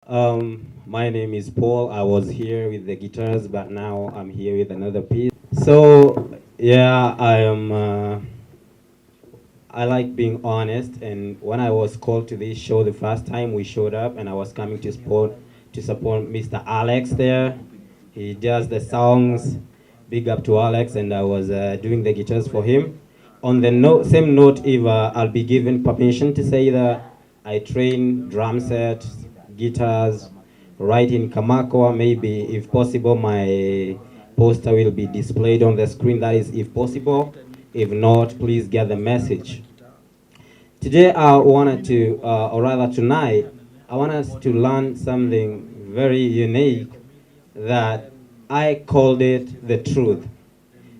My name is Paul. I was here with the guitars, but now I'm here with another piece. So, yeah, I like being honest. And when I was called to this show the first time, we showed up, and I was coming to support Mr. Alex there. He does the songs. Big up to Alex, and I was doing the guitars for him. On the same note, if I'll be given permission to say that I train drum sets, guitars, right in Kamakwa. Maybe, if possible, my poster will be displayed on the screen. That is, if possible. If not, please get the message. Today, I wanted to, or rather tonight, I want us to learn something very unique that I called it the truth.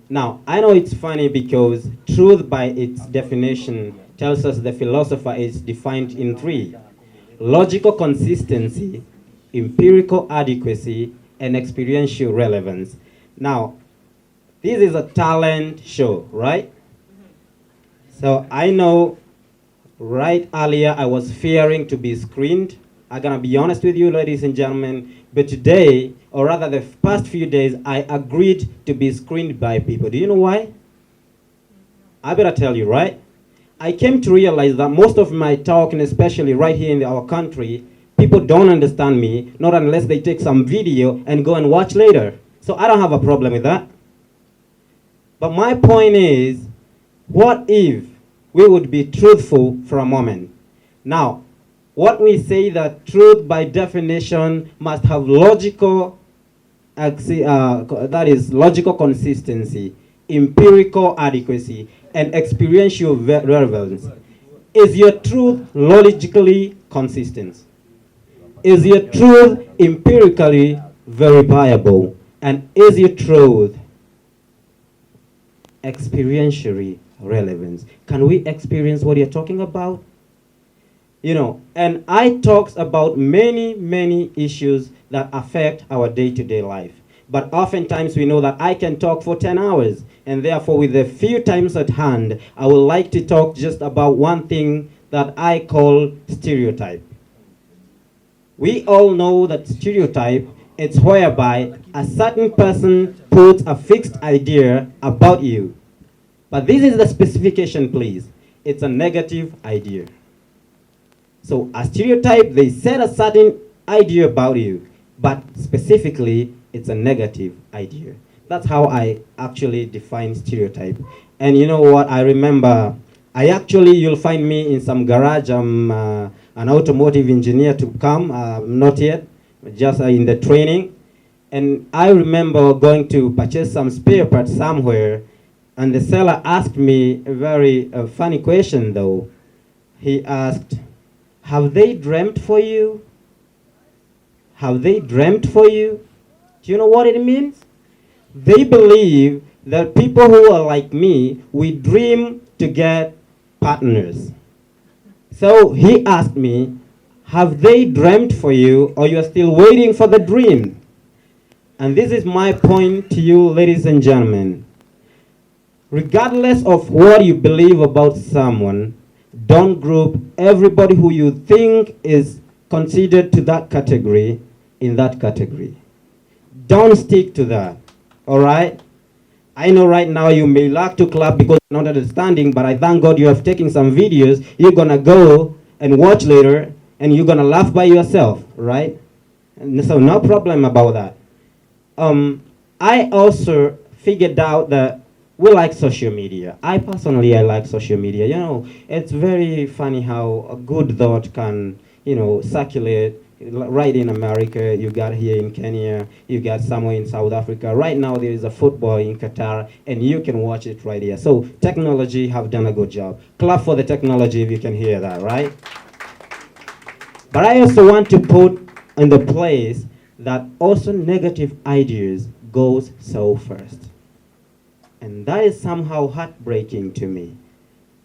Now, I know it's funny because truth, by its definition, tells us the philosopher is defined in three: logical consistency, empirical adequacy, and experiential relevance. Now, this is a talent show, right? So I know right earlier I was fearing to be screened. I'm gonna be honest with you, ladies and gentlemen, but today, or rather the past few days, I agreed to be screened by people. Do you know why? I better tell you, right? I came to realize that most of my talk, and especially right here in our country, people don't understand me, not unless they take some video and go and watch later. So I don't have a problem with that. But my point is, what if we would be truthful for a moment? Now, what we say that truth by definition must have logical, that is logical consistency, empirical adequacy, and experiential relevance. Is your truth logically consistent? Is your truth empirically verifiable? And is your truth experientially relevant? Can we experience what you're talking about? You know, and I talks about many issues that affect our day-to-day life. But oftentimes we know that I can talk for 10 hours. And therefore, with the few times at hand, I would like to talk just about one thing that I call stereotype. We all know that stereotype is whereby a certain person puts a fixed idea about you. But this is the specification, please. It's a negative idea. So a stereotype, they set a certain idea about you, but specifically, it's a negative idea. That's how I actually define stereotype. And you know what? I remember, you'll find me in some garage. I'm an automotive engineer to come, not yet, just in the training. And I remember going to purchase some spare parts somewhere, and the seller asked me a very funny question though. He asked, have they dreamt for you? Have they dreamt for you? Do you know what it means? They believe that people who are like me, we dream to get partners. So he asked me, have they dreamt for you, or you're still waiting for the dream? And this is my point to you, ladies and gentlemen. Regardless of what you believe about someone, don't group everybody who you think is considered to that category in that category. Don't stick to that, all right? I know right now you may like to clap because you're not understanding, but I thank God you have taken some videos. You're going to go and watch later, and you're going to laugh by yourself, right? And so no problem about that. I also figured out that we like social media. I like social media. You know, it's very funny how a good thought can, circulate right in America. You got here in Kenya. You got somewhere in South Africa. Right now there is a football in Qatar, and you can watch it right here. So technology have done a good job. Clap for the technology if you can hear that, right? But I also want to put in the place that also negative ideas goes so first. And that is somehow heartbreaking to me.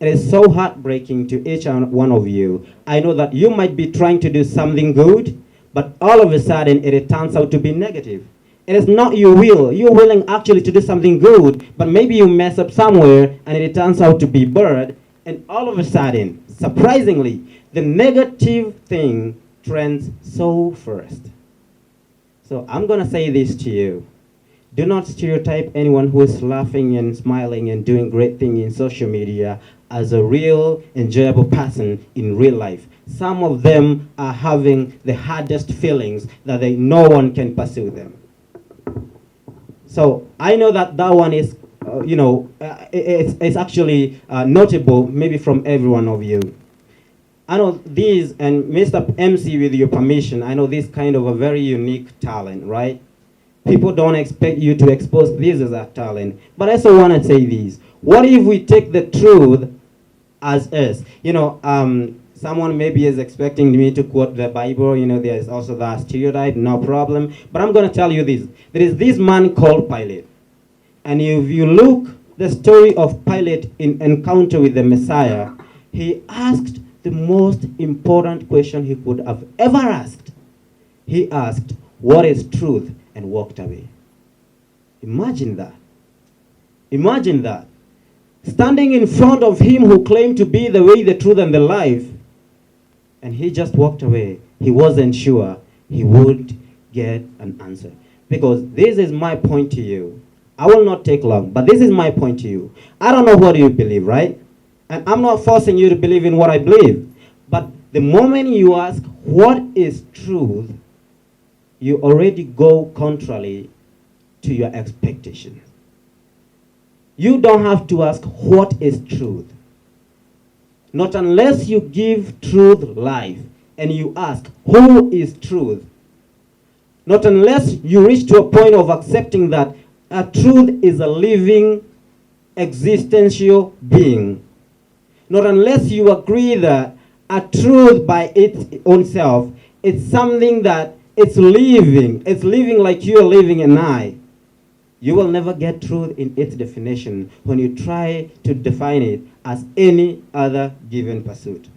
It is so heartbreaking to each one of you. I know that you might be trying to do something good, but all of a sudden it turns out to be negative. It is not your will. You're willing actually to do something good, but maybe you mess up somewhere and it turns out to be bad, and all of a sudden, surprisingly, the negative thing trends so first. So I'm going to say this to you. Do not stereotype anyone who is laughing and smiling and doing great things in social media as a real, enjoyable person in real life. Some of them are having the hardest feelings that no one can pursue them. So I know that one is, it's actually notable maybe from every one of you. I know these, and Mr. MC, with your permission, I know this kind of a very unique talent, right? People don't expect you to expose this as a talent. But I also want to say this. What if we take the truth as is? Someone maybe is expecting me to quote the Bible. There's also that stereotype, no problem. But I'm going to tell you this. There is this man called Pilate. And if you look the story of Pilate in encounter with the Messiah, he asked the most important question he could have ever asked. He asked, "What is truth?" and walked away. Imagine that. Imagine that. Standing in front of him who claimed to be the way, the truth, and the life, and he just walked away. He wasn't sure he would get an answer. Because this is my point to you. I will not take long, but this is my point to you. I don't know what you believe, right? And I'm not forcing you to believe in what I believe. But the moment you ask, what is truth, you already go contrary to your expectations. You don't have to ask, what is truth? Not unless you give truth life and you ask, who is truth? Not unless you reach to a point of accepting that a truth is a living, existential being. Not unless you agree that a truth by its own self, it's something that it's living like you are living and I. You will never get truth in its definition when you try to define it as any other given pursuit.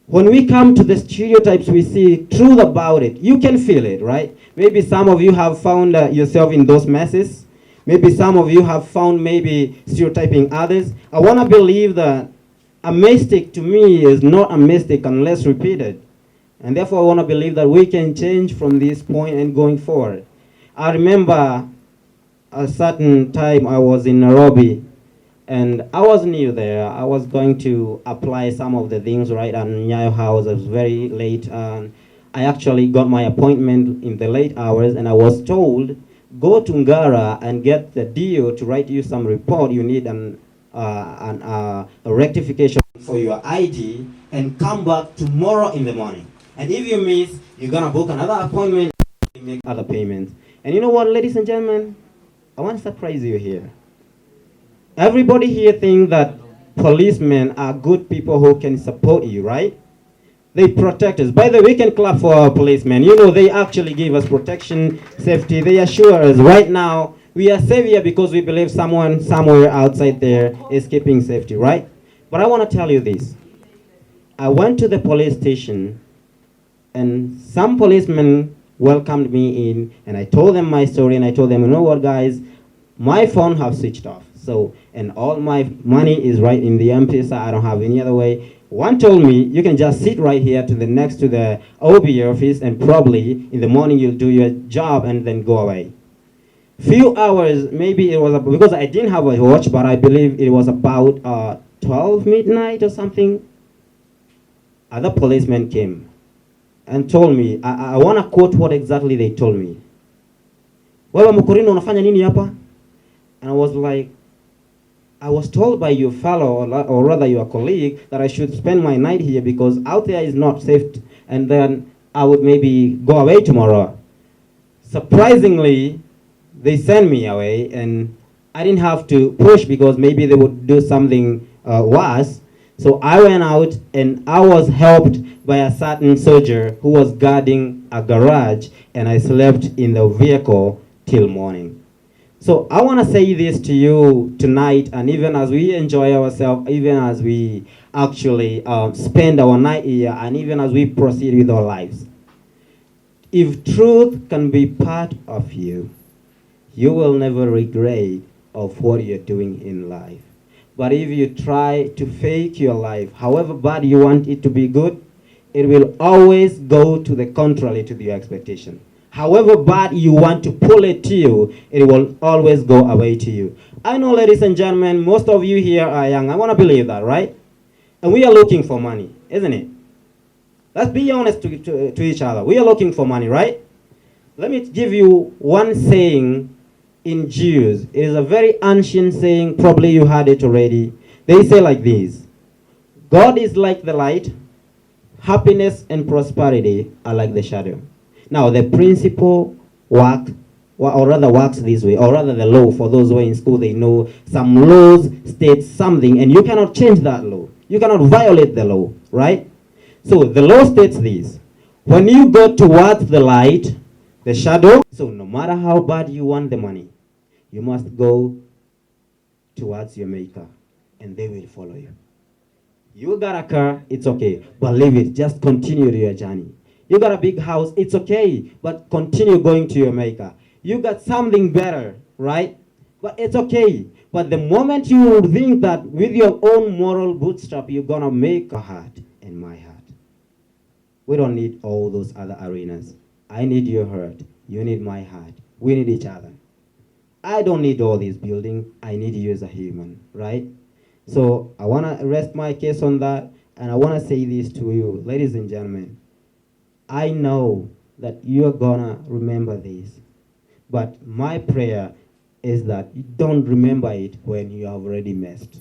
When we come to the stereotypes, we see truth about it. You can feel it, right? Maybe some of you have found yourself in those messes. Maybe some of you have found maybe stereotyping others. I want to believe that a mistake to me is not a mistake unless repeated. And therefore I want to believe that we can change from this point and going forward. I remember a certain time I was in Nairobi and I was new there. I was going to apply some of the things right at Nyayo House. It was very late. I actually got my appointment in the late hours and I was told, go to Ngara and get the DO to write you some report. You need a rectification for your ID and come back tomorrow in the morning. And if you miss, you're going to book another appointment and make other payments. And you know what, ladies and gentlemen? I want to surprise you here. Everybody here thinks that policemen are good people who can support you, right? They protect us. By the way, we can clap for our policemen. They actually give us protection, safety. They assure us right now we are safe here because we believe someone somewhere outside there is keeping safety, right? But I want to tell you this. I went to the police station and some policemen welcomed me in and I told them my story and I told them, you know what guys, my phone have switched off. So, and all my money is right in the M-Pesa. I don't have any other way. One told me, you can just sit right here next to the OB office and probably in the morning you'll do your job and then go away. Few hours, maybe it was, because I didn't have a watch, but I believe it was about 12 midnight or something. Other policemen came and told me, I want to quote what exactly they told me. Wewe Mukurino unafanya nini hapa? And I was like, I was told by your fellow, or rather your colleague, that I should spend my night here because out there is not safe, and then I would maybe go away tomorrow. Surprisingly, they sent me away, and I didn't have to push because maybe they would do something worse. So I went out, and I was helped by a certain soldier who was guarding a garage, and I slept in the vehicle till morning. So I want to say this to you tonight, and even as we enjoy ourselves, even as we actually spend our night here, and even as we proceed with our lives, if truth can be part of you, you will never regret of what you're doing in life. But if you try to fake your life, however bad you want it to be good, it will always go to the contrary to your expectation. However bad you want to pull it to you, it will always go away to you. I know, ladies and gentlemen, most of you here are young. I want to believe that, right? And we are looking for money, isn't it? Let's be honest to each other. We are looking for money, right? Let me give you one saying in Jews. It is a very ancient saying. Probably you heard it already. They say like this: God is like the light. Happiness and prosperity are like the shadow. Now, the principle works this way, or rather the law, for those who are in school, they know some laws state something, and you cannot change that law. You cannot violate the law, right? So the law states this: when you go towards the light, the shadow, so no matter how bad you want the money, you must go towards your maker, and they will follow you. You got a car, it's okay, but leave it. Just continue your journey. You got a big house, it's okay, but continue going to your maker. You got something better, right? But it's okay. But the moment you think that with your own moral bootstrap, you're gonna make a heart and my heart. We don't need all those other arenas. I need your heart. You need my heart. We need each other. I don't need all these buildings. I need you as a human, right? So I want to rest my case on that, and I want to say this to you, ladies and gentlemen. I know that you're going to remember this, but my prayer is that you don't remember it when you have already messed.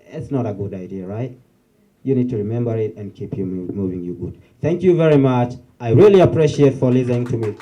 It's not a good idea, right? You need to remember it and keep you moving you good. Thank you very much. I really appreciate for listening to me.